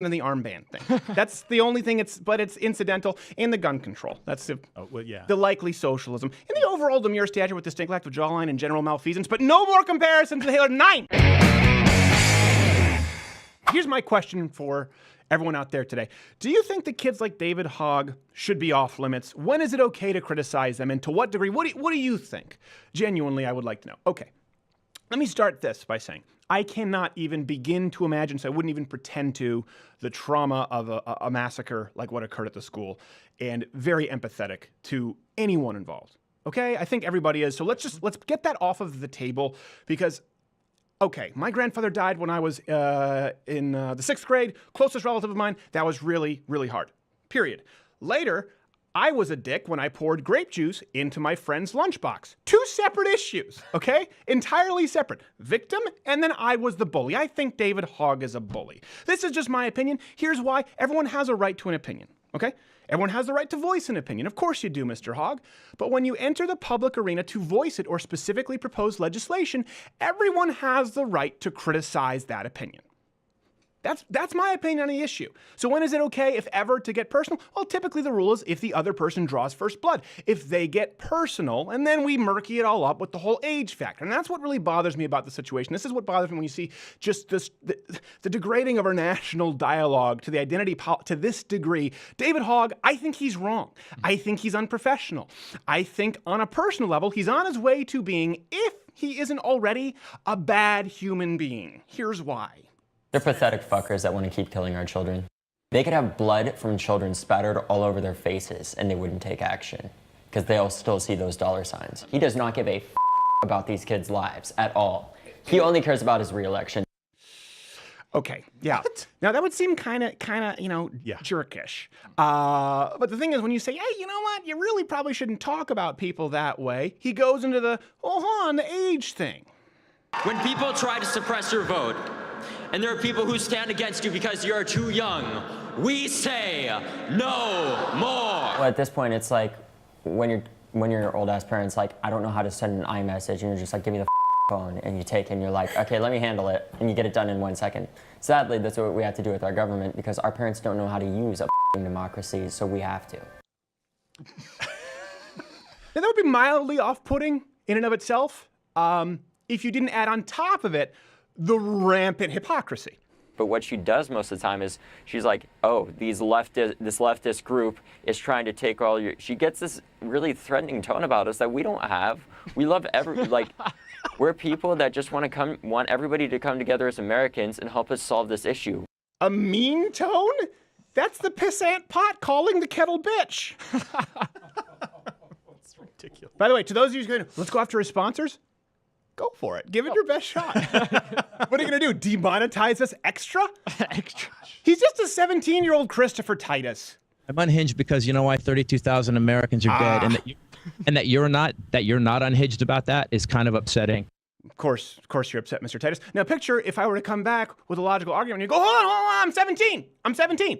and the armband thing. That's the only thing but it's incidental. And the gun control. That's the likely socialism. And the overall demure stature with distinct lack of jawline and general malfeasance, but no more comparison to the Halo 9. Here's my question for everyone out there today. Do you think that kids like David Hogg should be off limits? When is it okay to criticize them, and to what degree? What do you think? Genuinely, I would like to know. Okay, let me start this by saying I cannot even begin to imagine, so I wouldn't even pretend to, the trauma of a massacre like what occurred at the school, and very empathetic to anyone involved. Okay, I think everybody is. So let's get that off of the table, because okay, my grandfather died when I was in the 6th grade, closest relative of mine. That was really, really hard, period. Later, I was a dick when I poured grape juice into my friend's lunchbox. 2 separate issues, okay? Entirely separate. Victim, and then I was the bully. I think David Hogg is a bully. This is just my opinion. Here's why. Everyone has a right to an opinion, okay? Everyone has the right to voice an opinion. Of course you do, Mr. Hogg. But when you enter the public arena to voice it or specifically propose legislation, everyone has the right to criticize that opinion. That's my opinion on the issue. So when is it okay, if ever, to get personal? Well, typically the rule is if the other person draws first blood. If they get personal, and then we murky it all up with the whole age factor. And that's what really bothers me about the situation. This is what bothers me when you see just the degrading of our national dialogue to the identity to this degree. David Hogg, I think he's wrong. I think he's unprofessional. I think on a personal level, he's on his way to being, if he isn't already, a bad human being. Here's why. They're pathetic fuckers that want to keep killing our children. They could have blood from children spattered all over their faces and they wouldn't take action because they'll still see those dollar signs. He does not give a about these kids' lives at all. He only cares about his reelection. Okay, yeah. What? Now that would seem kind of, jerkish. But the thing is, when you say, hey, you know what, you really probably shouldn't talk about people that way, he goes into the age thing. When people try to suppress your vote, and there are people who stand against you because you're too young, we say no more. Well, at this point, it's like when your old-ass parents like, I don't know how to send an iMessage, and you're just like, give me the phone, and you take it and you're like, okay, let me handle it, and you get it done in 1 second. Sadly, that's what we have to do with our government, because our parents don't know how to use a democracy, so we have to. Now, that would be mildly off-putting in and of itself, if you didn't add on top of it the rampant hypocrisy. But what she does most of the time is she's like, oh, this leftist group is trying to take all your... She gets this really threatening tone about us that we don't have. We love we're people that just want everybody to come together as Americans and help us solve this issue. A mean tone? That's the pissant pot calling the kettle bitch. That's ridiculous. By the way, to those of you who are going, let's go after his sponsors. Go for it. Give it your best shot. What are you going to do? Demonetize us extra? Extra. He's just a 17-year-old Christopher Titus. I'm unhinged because you know why 32,000 Americans are dead, and that you're not unhinged about that is kind of upsetting. Of course you're upset, Mr. Titus. Now picture if I were to come back with a logical argument and you go, hold on, I'm 17.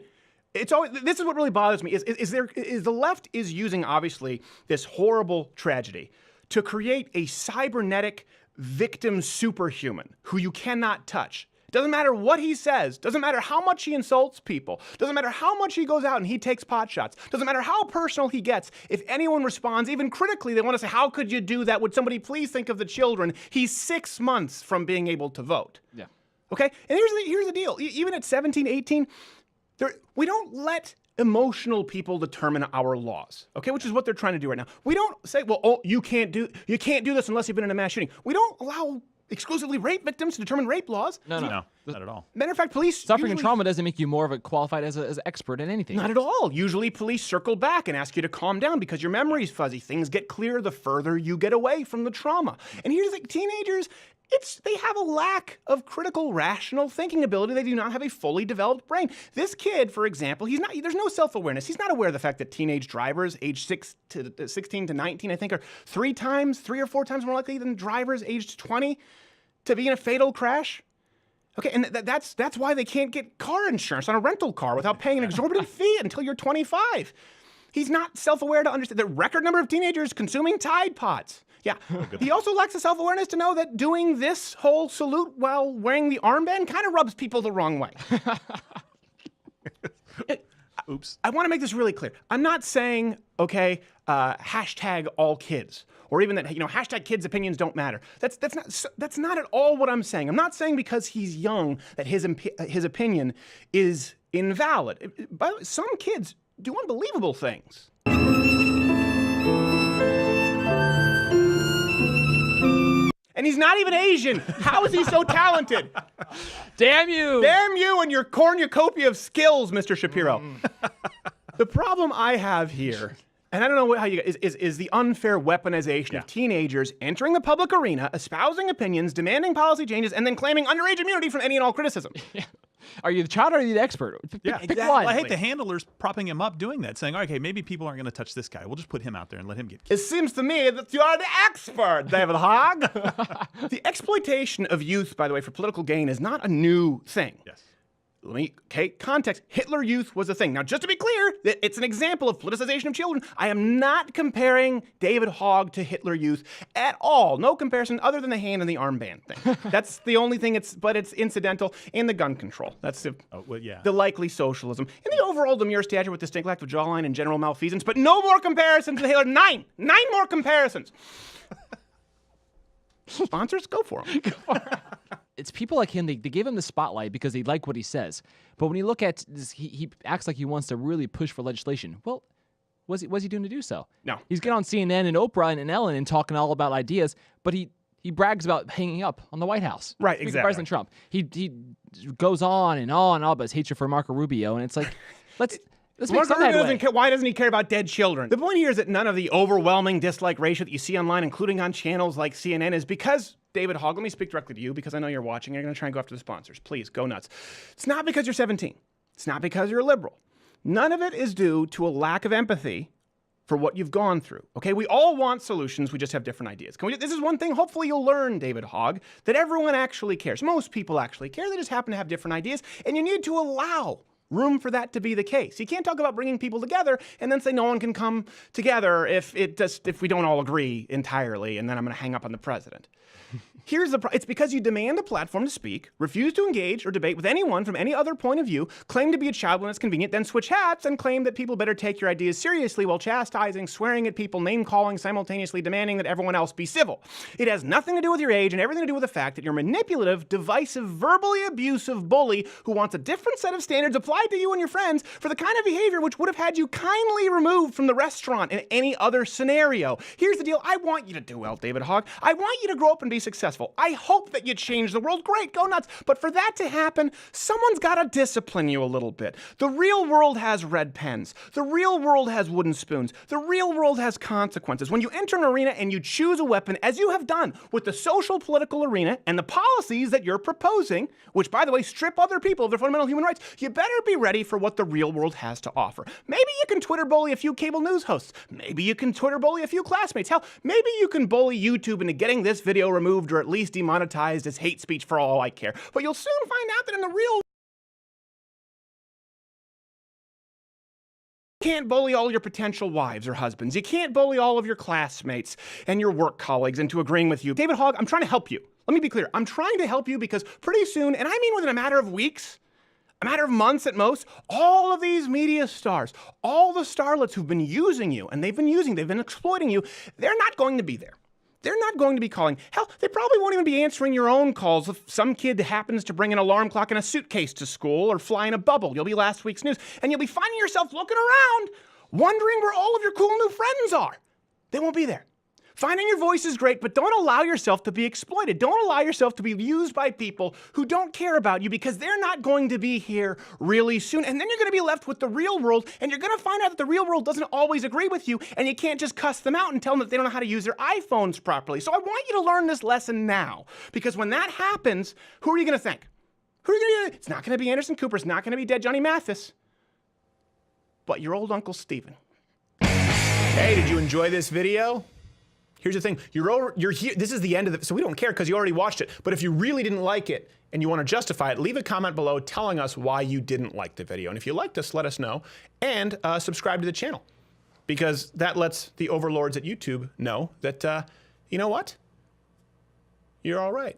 It's always, this is what really bothers me, is the left is using, obviously, this horrible tragedy to create a cybernetic victim superhuman who you cannot touch. Doesn't matter what he says, doesn't matter how much he insults people, doesn't matter how much he goes out and he takes pot shots, doesn't matter how personal he gets. If anyone responds, even critically, they want to say, how could you do that? Would somebody please think of the children? He's 6 months from being able to vote. Yeah. Okay? And here's the deal. Even at 17, 18, we don't let emotional people determine our laws, okay? Which is what they're trying to do right now. We don't say, well, you can't do this unless you've been in a mass shooting. We don't allow exclusively rape victims to determine rape laws. No, not at all. Matter of fact, police suffering and trauma doesn't make you more of a qualified as an expert in anything. Not at all. Usually police circle back and ask you to calm down because your memory's fuzzy. Things get clear the further you get away from the trauma. And here's the thing, teenagers, they have a lack of critical, rational thinking ability. They do not have a fully developed brain. This kid, for example, there's no self-awareness. He's not aware of the fact that teenage drivers aged 16 to 19, I think, are 3 or 4 times more likely than drivers aged 20 to be in a fatal crash. Okay, and that's why they can't get car insurance on a rental car without paying an exorbitant fee until you're 25. He's not self-aware to understand the record number of teenagers consuming Tide Pods. Yeah. He also lacks the self-awareness to know that doing this whole salute while wearing the armband kind of rubs people the wrong way. Oops. I want to make this really clear. I'm not saying, okay, hashtag all kids, or even that, hashtag kids' opinions don't matter. That's not at all what I'm saying. I'm not saying because he's young that his opinion is invalid. By the way, some kids do unbelievable things. And he's not even Asian. How is he so talented? Damn you! Damn you and your cornucopia of skills, Mr. Shapiro. The problem I have here, and I don't know how you guys, is the unfair weaponization of teenagers entering the public arena, espousing opinions, demanding policy changes, and then claiming underage immunity from any and all criticism. Are you the child or are you the expert? Pick one. Well, I hate the handlers propping him up doing that, saying, okay, maybe people aren't going to touch this guy. We'll just put him out there and let him get killed. It seems to me that you are the expert, David Hogg. The exploitation of youth, by the way, for political gain is not a new thing. Yes. Context. Hitler Youth was a thing. Now, just to be clear, it's an example of politicization of children. I am not comparing David Hogg to Hitler Youth at all. No comparison other than the hand and the armband thing. That's the only thing but it's incidental. And the gun control. That's the likely socialism. And the overall demure stature with distinct lack of jawline and general malfeasance, but no more comparisons to Hitler. 9 more comparisons. Sponsors, go for them. It's people like him, they gave him the spotlight because they like what he says. But when you look at this, he acts like he wants to really push for legislation. Well, what's he doing to do so? No. He's getting on CNN and Oprah and Ellen and talking all about ideas, but he brags about hanging up on the White House. Right, Speaking of exactly. President Trump. He goes on and on about his hatred for Marco Rubio, and it's like, let's make some headway. Why doesn't he care about dead children? The point here is that none of the overwhelming dislike ratio that you see online, including on channels like CNN, is because David Hogg, let me speak directly to you because I know you're watching. You're going to try and go after the sponsors. Please, go nuts. It's not because you're 17. It's not because you're a liberal. None of it is due to a lack of empathy for what you've gone through. Okay, we all want solutions. We just have different ideas. This is one thing, hopefully you'll learn, David Hogg, that everyone actually cares. Most people actually care. They just happen to have different ideas, and you need to allow room for that to be the case. You can't talk about bringing people together and then say no one can come together if we don't all agree entirely, and then I'm going to hang up on the president. It's because you demand a platform to speak, refuse to engage or debate with anyone from any other point of view, claim to be a child when it's convenient, then switch hats and claim that people better take your ideas seriously while chastising, swearing at people, name-calling, simultaneously demanding that everyone else be civil. It has nothing to do with your age and everything to do with the fact that you're a manipulative, divisive, verbally abusive bully who wants a different set of standards applied to you and your friends for the kind of behavior which would have had you kindly removed from the restaurant in any other scenario. Here's the deal. I want you to do well, David Hogg. I want you to grow up and be successful. I hope that you change the world. Great, go nuts. But for that to happen, someone's got to discipline you a little bit. The real world has red pens. The real world has wooden spoons. The real world has consequences. When you enter an arena and you choose a weapon, as you have done with the social political arena and the policies that you're proposing, which, by the way, strip other people of their fundamental human rights, you better be ready for what the real world has to offer. Maybe you can Twitter bully a few cable news hosts. Maybe you can Twitter bully a few classmates. Hell, maybe you can bully YouTube into getting this video removed or at least demonetized as hate speech for all I care. But you'll soon find out that in the real world, you can't bully all your potential wives or husbands. You can't bully all of your classmates and your work colleagues into agreeing with you. David Hogg, I'm trying to help you. Let me be clear. I'm trying to help you because pretty soon, and I mean within a matter of weeks, a matter of months at most, all of these media stars, all the starlets who've been using you, and they've been exploiting you, they're not going to be there. They're not going to be calling. Hell, they probably won't even be answering your own calls if some kid happens to bring an alarm clock and a suitcase to school or fly in a bubble. You'll be last week's news, and you'll be finding yourself looking around, wondering where all of your cool new friends are. They won't be there. Finding your voice is great, but don't allow yourself to be exploited. Don't allow yourself to be used by people who don't care about you because they're not going to be here really soon. And then you're going to be left with the real world, and you're going to find out that the real world doesn't always agree with you, and you can't just cuss them out and tell them that they don't know how to use their iPhones properly. So I want you to learn this lesson now, because when that happens, who are you going to think? It's not going to be Anderson Cooper. It's not going to be dead Johnny Mathis, but your old Uncle Stephen. Hey, did you enjoy this video? Here's the thing, you're here, this is the end of it, so we don't care because you already watched it. But if you really didn't like it and you want to justify it, leave a comment below telling us why you didn't like the video. And if you liked us, let us know. And subscribe to the channel, because that lets the overlords at YouTube know that, you know what? You're all right.